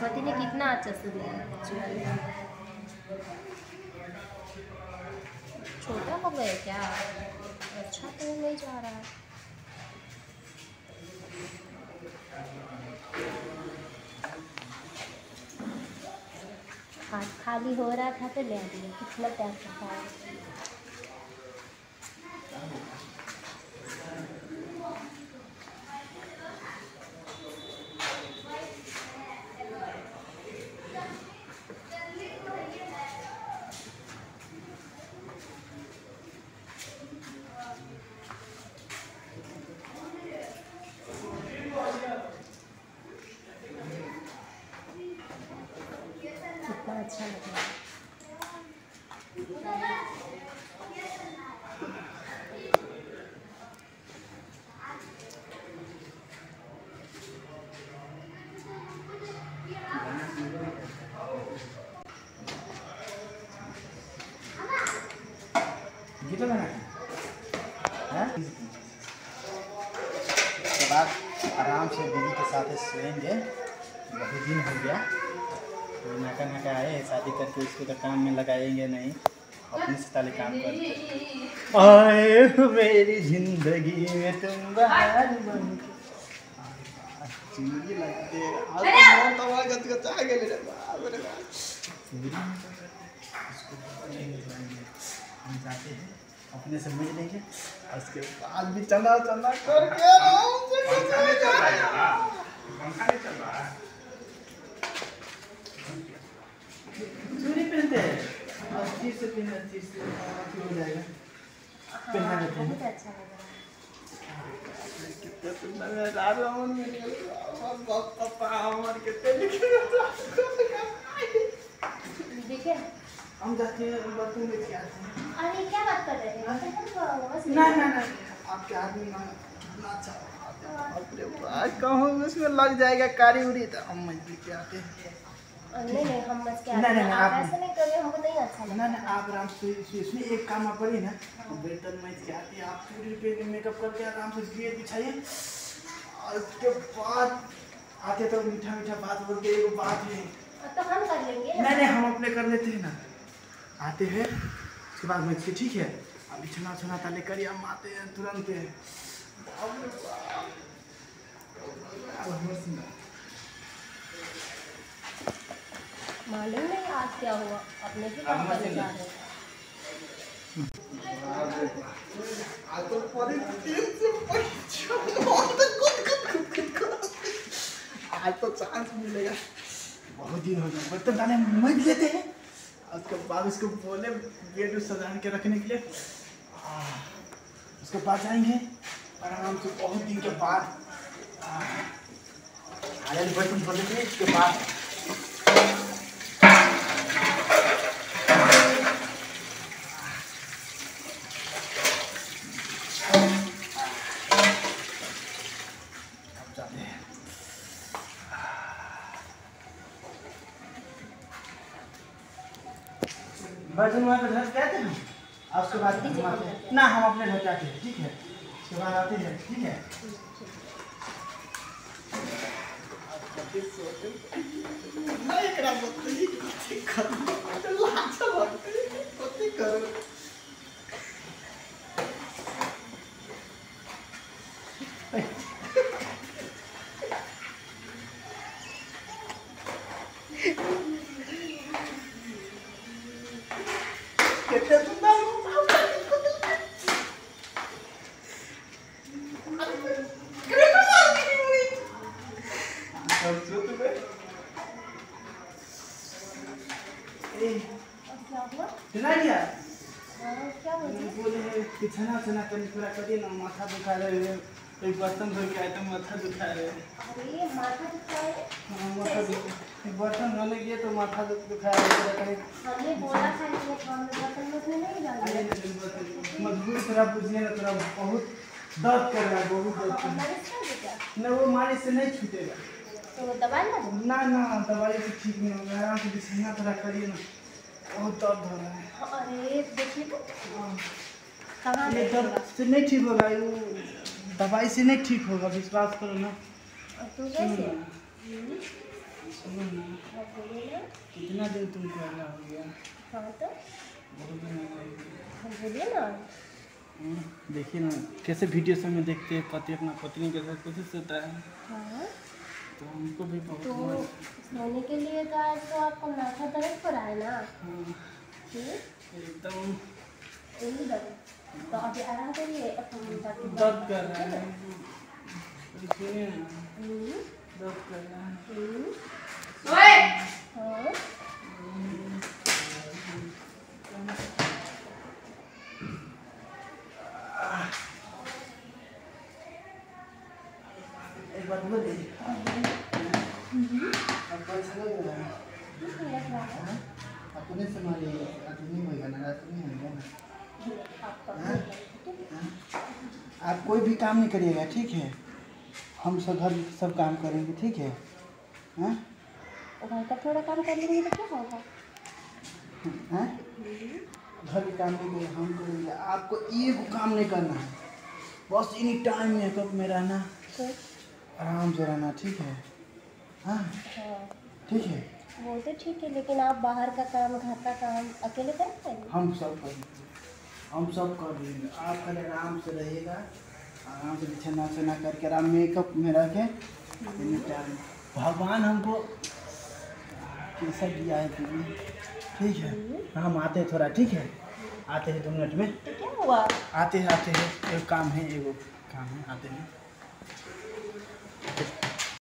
पति ने कितना अच्छा से दिया। छोटा हो गया क्या? अच्छा तो नहीं जा रहा है। हाथ खाली हो रहा था तो ले दिया। कितना प्यार करता है। कितना अच्छा लग रहा है। उसके बाद आराम से दीदी के साथ सोएंगे। बहुत दिन हो गया तो नाका नाका आए हैं शादी करके, उसको तो काम में लगाएंगे नहीं, अपने से ताले काम करते। आए हो मेरी जिंदगी में तुम बाहर बन के चुरी लगते हम जाते हैं अपने से मिल लेंगे और उसके बाद भी चला चला करके चूड़ी पहनते हैं और अच्छी से पहने, अच्छी से हो जाएगा। पहना लेते हैं। बहुत अच्छा लग रहा है। कितना सुंदर है रावण में पापा हमारे कितने देखिए हम जाते हैं बर्तन में क्या आते हैं। अरे क्या बात कर रहे हैं? ना आपके आदमी ना अच्छा अपने बात कहूँ उसमें लग जाएगा कारी उड़ी तो हम मछली के आते हैं। नहीं हम मत क्या आप ऐसे नहीं करिए, हमको नहीं अच्छा लगता। ना आप आराम से इसमें एक काम आप करिए ना, बर्तन में क्या आती है आप पूरी पे मेकअप करके आराम से बेड बिछाइए और उसके बाद आते तो मीठा मीठा बात बोल के एक बात है तो हम कर लेंगे। नहीं हम अपने कर लेते हैं ना, आते हैं उसके बाद में ठीक है अब बिछना उछना ताले करिए, हम आते हैं तुरंत। मालूम नहीं आज क्या हुआ, अपने भी काम करने जा रहे हैं। आज तो चांस मिलेगा, बहुत दिन हो गए बर्तन डाले मज लेते हैं उसके बाद उसको बोले गेट सजा के रखने के लिए। उसके बाद जाएंगे आराम से बहुत दिन के बाद बर्तन धो लेंगे। उसके बाद बर्तन वहाँ पे घर जाते हैं और उसके बाद ना हम अपने घर जाते हैं, ठीक है उसके बाद आते हैं, ठीक है। बिछाना थोड़ा करिए ना, माथा दुखा रहे है, एक बर्तन धो के आए तो माथा दुखा रहे है। अरे माथा दुखा है? माथा एक बर्तन धोने गए तो माथा दुखा रहे। हमने बोला था कि बर्तन में नहीं डालना, मजबूर थोड़ा बुझिए ना, थोड़ा बहुत दर्द कर रहा है, बहुत दर्द कर रहा है। ना वो मालिश से नहीं छूटेगा तो दवाई ना दवाई से ठीक नहीं होगा, आराम से बिछाना थोड़ा करिए ना, बहुत दर्द हो रहा है। अरे देखिए तो कहाँ दर्द से नहीं ठीक होगा, दवाई से नहीं ठीक होगा, विश्वास करो ना। तो कैसे? सुनो ना, हाँ बोलिए ना। कितना दिन तुमको आना हो गया? हाँ तो बहुत दिन हो गया। हम बोलिए ना। देखिए ना कैसे वीडियो सब में देखते हैं पति अपना पत्नी के साथ कैसे सोता है, हाँ तो हमको भी बहुत तो मजा। सोने के लिए तो आज तो आपको माथा दर्द हो रहा है ना। हाँ, एकदम यही दर्द, तो अभी आराम करिए ताकि दर्द कर रहा है। सुनिए ना, हम्म, दर्द कर रहा है। हाँ एक बात बोले, आपको अच्छा लग रहा है? लग रहा है। अपने से मारिए, आदमी होगा ना, आदमी होगा ना। आप कोई भी काम नहीं करिएगा, ठीक है? हम सब घर सब काम करेंगे, ठीक है? हाँ? घर का थोड़ा काम कर लेंगे तो क्या होगा। हाँ? घर के काम नहीं करेंगे, हम करेंगे। आपको एक काम नहीं करना है, बस एनी टाइम मेकअप में रहना, तो आराम से रहना, ठीक है? हाँ, हाँ ठीक है? वो तो ठीक है, लेकिन आप बाहर का काम घर का काम अकेले कर पाएंगे। हम सब करेंगे, हम सब कर लेंगे। आप खाली आराम से रहिएगा, आराम से बिछना उछना करके आराम मेकअप में रह के एनी टाइम। भगवान हमको कैसा दिया है तुम्हें, ठीक है? हम आते हैं थोड़ा, ठीक है? आते हैं 2 मिनट में, तो क्या हुआ। आते हैं एक काम है, आते हैं।